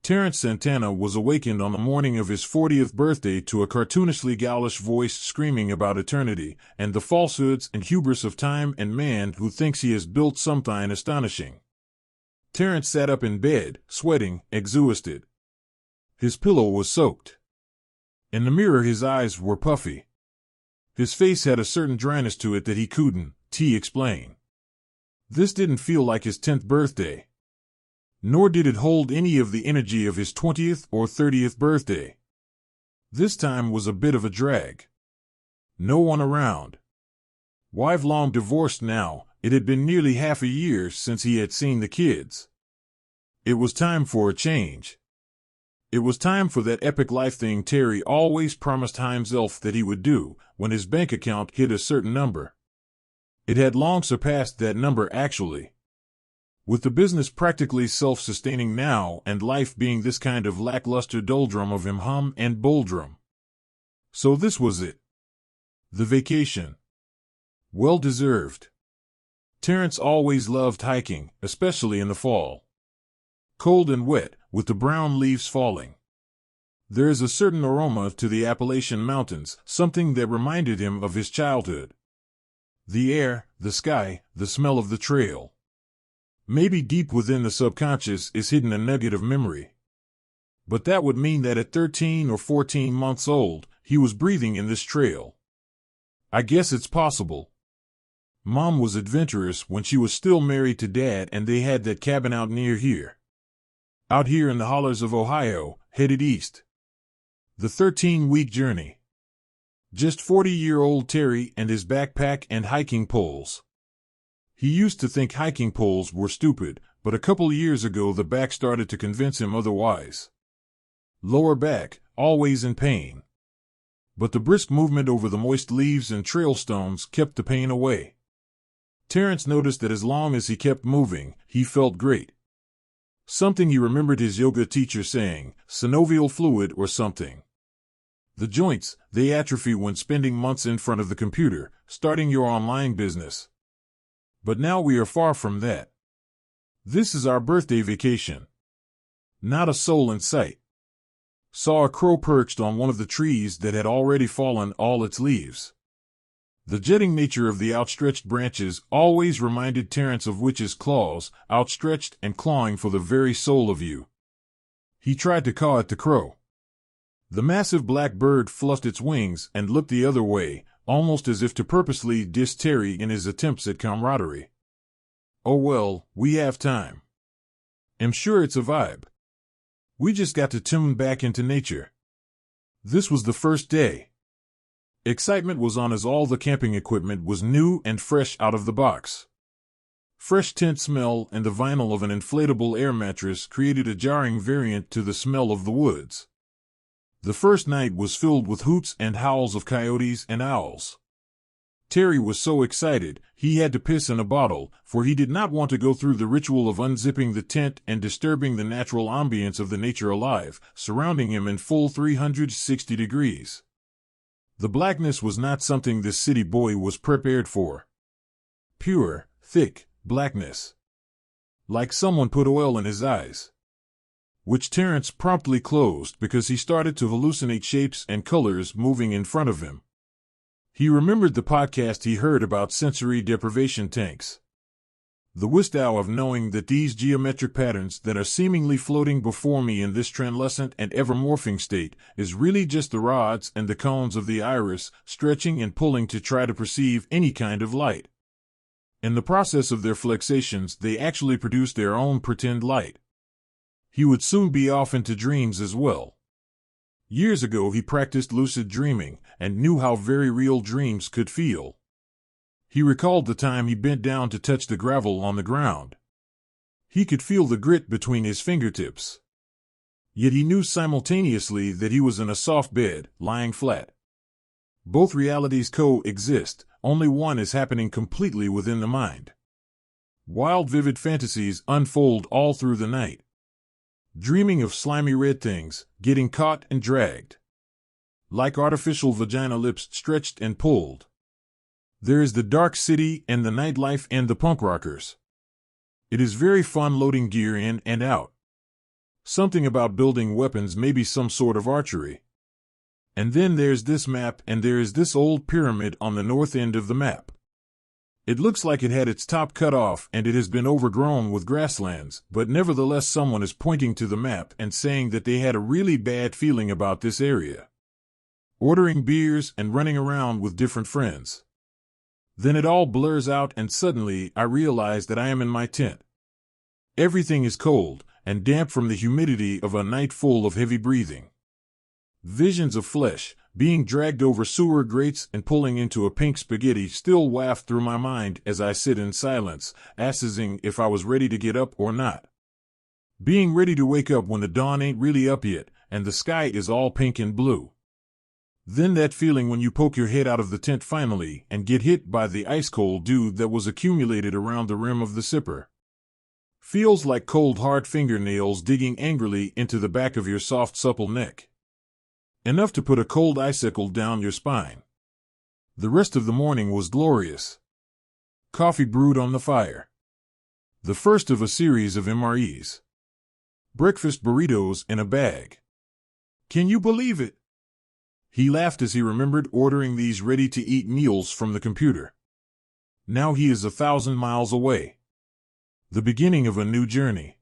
Terence Santana was awakened on the morning of his 40th birthday to a cartoonishly ghoulish voice screaming about eternity and the falsehoods and hubris of time and man who thinks he has built something astonishing. Terence sat up in bed, sweating, exhausted. His pillow was soaked. In the mirror his eyes were puffy. His face had a certain dryness to it that he couldn't explain. This didn't feel like his 10th birthday. Nor did it hold any of the energy of his 20th or 30th birthday. This time was a bit of a drag. No one around. Wife long divorced now, it had been nearly half a year since he had seen the kids. It was time for a change. It was time for that epic life thing Terry always promised himself that he would do when his bank account hit a certain number. It had long surpassed that number actually. With the business practically self-sustaining now and life being this kind of lackluster doldrum of hum and bulldrum. So this was it. The vacation. Well deserved. Terence always loved hiking, especially in the fall. Cold and wet, with the brown leaves falling. There is a certain aroma to the Appalachian Mountains, something that reminded him of his childhood. The air, the sky, the smell of the trail. Maybe deep within the subconscious is hidden a nugget of memory. But that would mean that at 13 or 14 months old, he was breathing in this trail. I guess it's possible. Mom was adventurous when she was still married to Dad and they had that cabin out near here. Out here in the hollers of Ohio, headed east. The 13-week journey. Just 40-year-old Terry and his backpack and hiking poles. He used to think hiking poles were stupid, but a couple years ago the back started to convince him otherwise. Lower back, always in pain. But the brisk movement over the moist leaves and trail stones kept the pain away. Terence noticed that as long as he kept moving, he felt great. Something he remembered his yoga teacher saying, synovial fluid or something. The joints, they atrophy when spending months in front of the computer, starting your online business. But now we are far from that. This is our birthday vacation. Not a soul in sight. Saw a crow perched on one of the trees that had already fallen all its leaves. The jetting nature of the outstretched branches always reminded Terence of witches' claws, outstretched and clawing for the very soul of you. He tried to caw at the crow. The massive black bird fluffed its wings and looked the other way, almost as if to purposely diss Terry in his attempts at camaraderie. Oh well, we have time. I'm sure it's a vibe. We just got to tune back into nature. This was the first day. Excitement was on as all the camping equipment was new and fresh out of the box. Fresh tent smell and the vinyl of an inflatable air mattress created a jarring variant to the smell of the woods. The first night was filled with hoots and howls of coyotes and owls. Terry was so excited, he had to piss in a bottle, for he did not want to go through the ritual of unzipping the tent and disturbing the natural ambience of the nature alive, surrounding him in full 360 degrees. The blackness was not something this city boy was prepared for. Pure, thick blackness. Like someone put oil in his eyes. Which Terence promptly closed because he started to hallucinate shapes and colors moving in front of him. He remembered the podcast he heard about sensory deprivation tanks. The wisdom of knowing that these geometric patterns that are seemingly floating before me in this translucent and ever-morphing state is really just the rods and the cones of the iris stretching and pulling to try to perceive any kind of light. In the process of their flexations, they actually produce their own pretend light. He would soon be off into dreams as well. Years ago he practiced lucid dreaming and knew how very real dreams could feel. He recalled the time he bent down to touch the gravel on the ground. He could feel the grit between his fingertips. Yet he knew simultaneously that he was in a soft bed, lying flat. Both realities coexist, only one is happening completely within the mind. Wild vivid fantasies unfold all through the night. Dreaming of slimy red things, getting caught and dragged. Like artificial vagina lips stretched and pulled. There is the dark city and the nightlife and the punk rockers. It is very fun loading gear in and out. Something about building weapons, maybe some sort of archery. And then there's this map, and there is this old pyramid on the north end of the map. It looks like it had its top cut off and it has been overgrown with grasslands, but nevertheless someone is pointing to the map and saying that they had a really bad feeling about this area. Ordering beers and running around with different friends. Then it all blurs out and suddenly I realize that I am in my tent. Everything is cold and damp from the humidity of a night full of heavy breathing. Visions of flesh, being dragged over sewer grates and pulling into a pink spaghetti still waft through my mind as I sit in silence, assessing if I was ready to get up or not. Being ready to wake up when the dawn ain't really up yet, and the sky is all pink and blue. Then that feeling when you poke your head out of the tent finally and get hit by the ice-cold dew that was accumulated around the rim of the zipper. Feels like cold hard fingernails digging angrily into the back of your soft supple neck. Enough to put a cold icicle down your spine. The rest of the morning was glorious. Coffee brewed on the fire. The first of a series of MREs. Breakfast burritos in a bag. Can you believe it? He laughed as he remembered ordering these ready-to-eat meals from the computer. Now he is 1,000 miles away. The beginning of a new journey.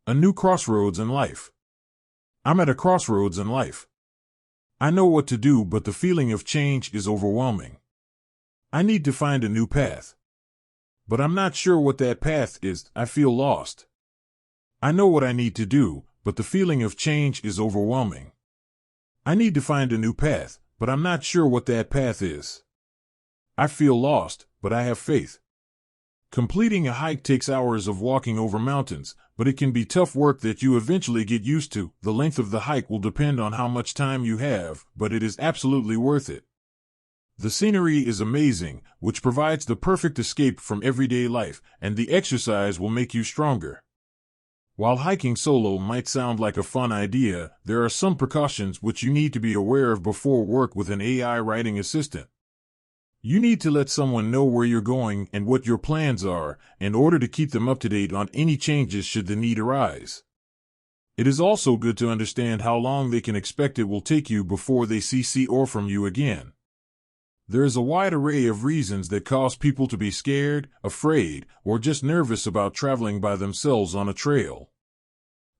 A new crossroads in life. I'm at a crossroads in life. I know what to do, but the feeling of change is overwhelming. I need to find a new path. But I'm not sure what that path is. I feel lost. I know what I need to do, but the feeling of change is overwhelming. I need to find a new path, but I'm not sure what that path is. I feel lost, but I have faith. Completing a hike takes hours of walking over mountains, but it can be tough work that you eventually get used to. The length of the hike will depend on how much time you have, but it is absolutely worth it. The scenery is amazing, which provides the perfect escape from everyday life, and the exercise will make you stronger. While hiking solo might sound like a fun idea, there are some precautions which you need to be aware of before work with an AI writing assistant. You need to let someone know where you're going and what your plans are in order to keep them up to date on any changes should the need arise. It is also good to understand how long they can expect it will take you before they see or from you again. There is a wide array of reasons that cause people to be scared, afraid, or just nervous about traveling by themselves on a trail.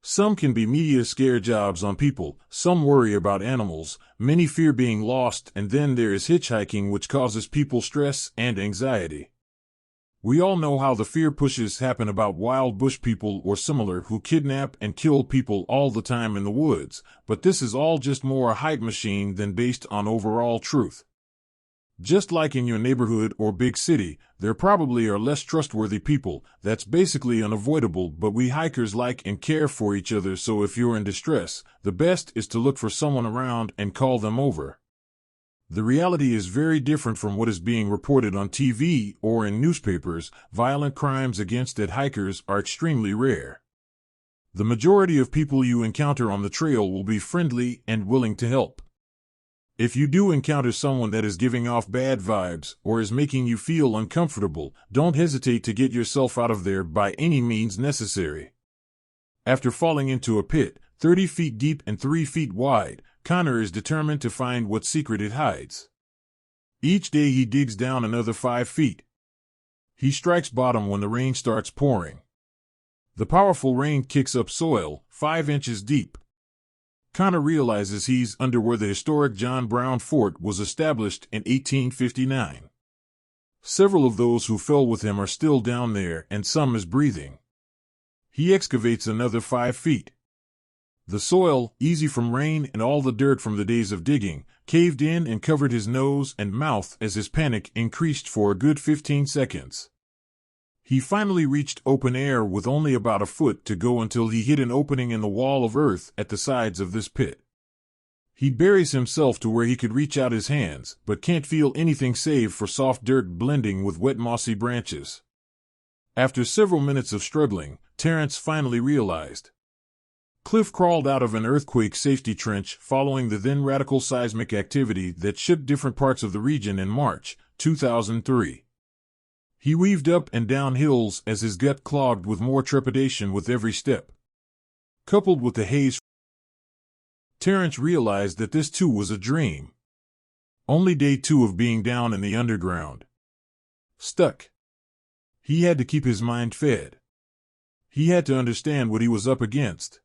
Some can be media scare jobs on people, some worry about animals, many fear being lost, and then there is hitchhiking, which causes people stress and anxiety. We all know how the fear pushes happen about wild bush people or similar who kidnap and kill people all the time in the woods, but this is all just more a hype machine than based on overall truth. Just like in your neighborhood or big city, there probably are less trustworthy people. That's basically unavoidable, but we hikers like and care for each other, so if you're in distress, the best is to look for someone around and call them over. The reality is very different from what is being reported on TV or in newspapers. Violent crimes against hikers are extremely rare. The majority of people you encounter on the trail will be friendly and willing to help. If you do encounter someone that is giving off bad vibes or is making you feel uncomfortable, don't hesitate to get yourself out of there by any means necessary. After falling into a pit, 30 feet deep and 3 feet wide, Connor is determined to find what secret it hides. Each day he digs down another 5 feet. He strikes bottom when the rain starts pouring. The powerful rain kicks up soil, 5 inches deep. Connor realizes he's under where the historic John Brown Fort was established in 1859. Several of those who fell with him are still down there, and some is breathing. He excavates another 5 feet. The soil, easy from rain and all the dirt from the days of digging, caved in and covered his nose and mouth as his panic increased for a good 15 seconds. He finally reached open air with only about a foot to go until he hit an opening in the wall of earth at the sides of this pit. He buries himself to where he could reach out his hands, but can't feel anything save for soft dirt blending with wet mossy branches. After several minutes of struggling, Terrence finally realized. Cliff crawled out of an earthquake safety trench following the then radical seismic activity that shook different parts of the region in March 2003. He weaved up and down hills as his gut clogged with more trepidation with every step. coupled with the haze. Terrence realized that this too was a dream. Only day 2 of being down in the underground. Stuck. He had to keep his mind fed. He had to understand what he was up against.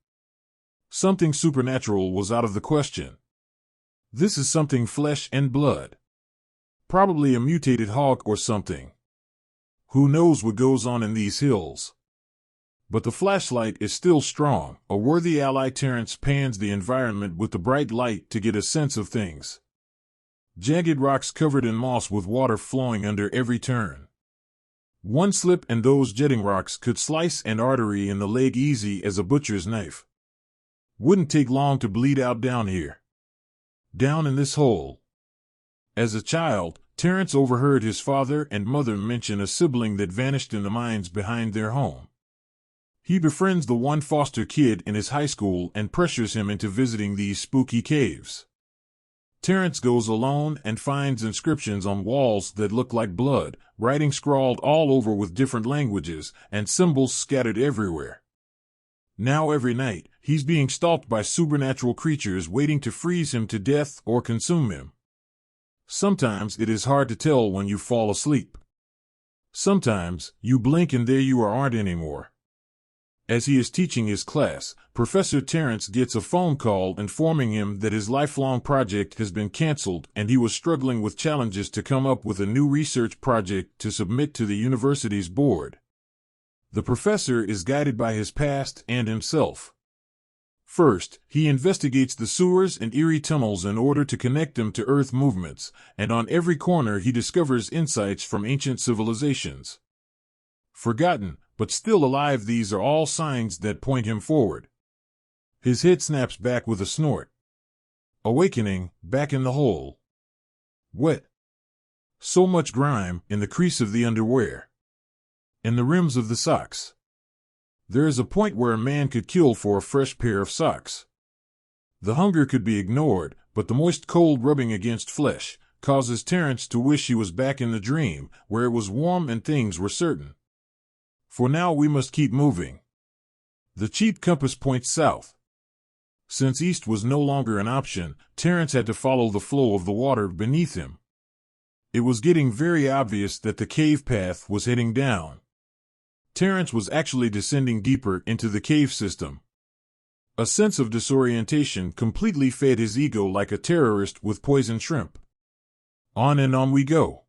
Something supernatural was out of the question. This is something flesh and blood. Probably a mutated hog or something. Who knows what goes on in these hills? But the flashlight is still strong, a worthy ally. Terrence pans the environment with the bright light to get a sense of things. Jagged rocks covered in moss with water flowing under every turn. One slip and those jetting rocks could slice an artery in the leg easy as a butcher's knife. Wouldn't take long to bleed out down here. Down in this hole. As a child, Terrence overheard his father and mother mention a sibling that vanished in the mines behind their home. He befriends the one foster kid in his high school and pressures him into visiting these spooky caves. Terrence goes alone and finds inscriptions on walls that look like blood, writing scrawled all over with different languages, and symbols scattered everywhere. Now every night, he's being stalked by supernatural creatures waiting to freeze him to death or consume him. Sometimes it is hard to tell when you fall asleep. Sometimes, you blink and there you aren't anymore. As he is teaching his class, Professor Terrence gets a phone call informing him that his lifelong project has been canceled and he was struggling with challenges to come up with a new research project to submit to the university's board. The professor is guided by his past and himself. First, he investigates the sewers and eerie tunnels in order to connect them to Earth movements, and on every corner he discovers insights from ancient civilizations. Forgotten, but still alive, these are all signs that point him forward. His head snaps back with a snort. Awakening, back in the hole. Wet. So much grime in the crease of the underwear. In the rims of the socks. There is a point where a man could kill for a fresh pair of socks. The hunger could be ignored, but the moist cold rubbing against flesh causes Terrence to wish he was back in the dream, where it was warm and things were certain. For now we must keep moving. The cheap compass points south. Since east was no longer an option, Terrence had to follow the flow of the water beneath him. It was getting very obvious that the cave path was heading down. Terrence was actually descending deeper into the cave system. A sense of disorientation completely fed his ego like a terrorist with poisoned shrimp. On and on we go.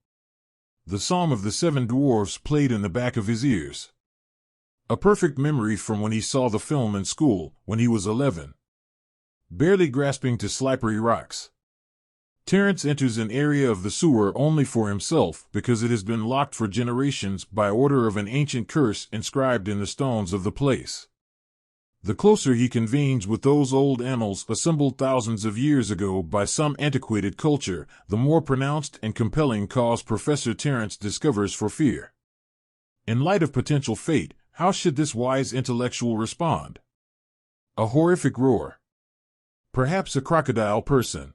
The Psalm of the Seven Dwarfs played in the back of his ears. A perfect memory from when he saw the film in school, when he was 11. Barely grasping to slippery rocks. Terrence enters an area of the sewer only for himself because it has been locked for generations by order of an ancient curse inscribed in the stones of the place. The closer he convenes with those old annals assembled thousands of years ago by some antiquated culture, the more pronounced and compelling cause Professor Terrence discovers for fear. In light of potential fate, how should this wise intellectual respond? A horrific roar. Perhaps a crocodile person.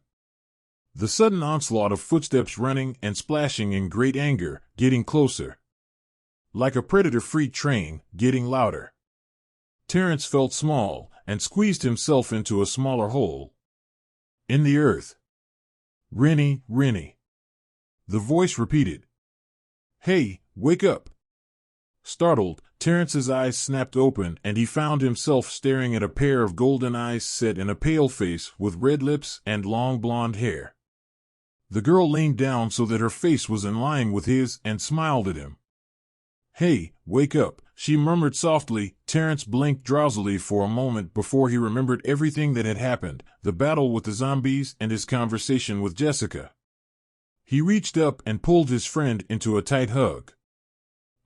The sudden onslaught of footsteps running and splashing in great anger, getting closer. Like a predator-free train, getting louder. Terrence felt small, and squeezed himself into a smaller hole. In the earth. Rennie, Rennie. The voice repeated. Hey, wake up. Startled, Terrence's eyes snapped open and he found himself staring at a pair of golden eyes set in a pale face with red lips and long blonde hair. The girl leaned down so that her face was in line with his and smiled at him. Hey, wake up, she murmured softly. Terrence blinked drowsily for a moment before he remembered everything that had happened, the battle with the zombies and his conversation with Jessica. He reached up and pulled his friend into a tight hug.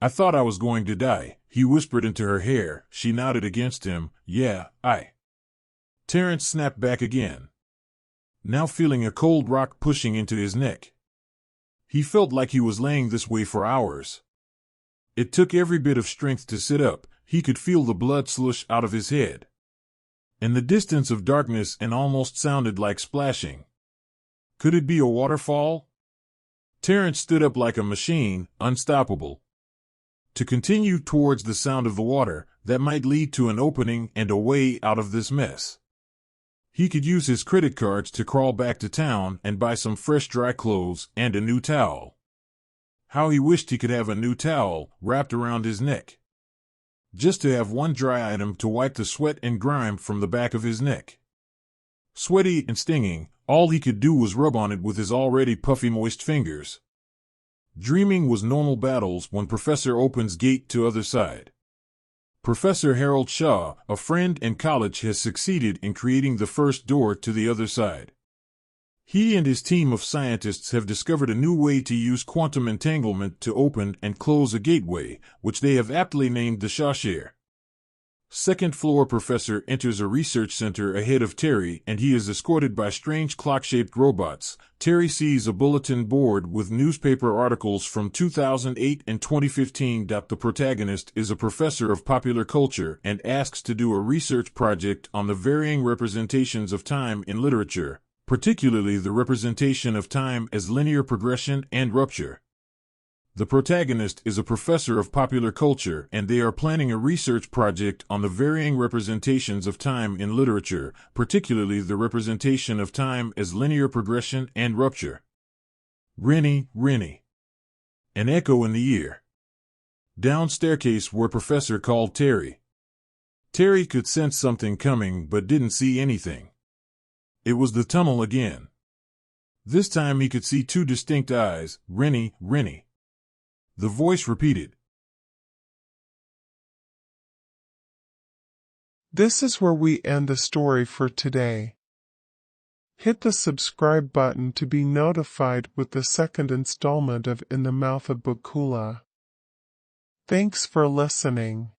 I thought I was going to die, he whispered into her hair. She nodded against him. Yeah, Terrence snapped back again, now feeling a cold rock pushing into his neck. He felt like he was laying this way for hours. It took every bit of strength to sit up. He could feel the blood slush out of his head. In the distance of darkness and almost sounded like splashing. Could it be a waterfall? Terrence stood up like a machine, unstoppable. To continue towards the sound of the water, that might lead to an opening and a way out of this mess. He could use his credit cards to crawl back to town and buy some fresh dry clothes and a new towel. How he wished he could have a new towel wrapped around his neck. Just to have one dry item to wipe the sweat and grime from the back of his neck. Sweaty and stinging, all he could do was rub on it with his already puffy moist fingers. Dreaming was normal battles when Professor opens gate to other side. Professor Harold Shaw, a friend in college, has succeeded in creating the first door to the other side. He and his team of scientists have discovered a new way to use quantum entanglement to open and close a gateway, which they have aptly named the Shawshare. Second floor professor enters a research center ahead of Terry, and he is escorted by strange clock-shaped robots. Terry sees a bulletin board with newspaper articles from 2008 and 2015. The protagonist is a professor of popular culture and asks to do a research project on the varying representations of time in literature, particularly the representation of time as linear progression and rupture. The protagonist is a professor of popular culture, and they are planning a research project on the varying representations of time in literature, particularly the representation of time as linear progression and rupture. Rennie, Rennie. An echo in the ear. Down staircase where Professor called Terry. Terry could sense something coming but didn't see anything. It was the tunnel again. This time he could see two distinct eyes. Rennie, Rennie. The voice repeated. This is where we end the story for today. Hit the subscribe button to be notified with the second installment of In the Mouth of Bakula. Thanks for listening.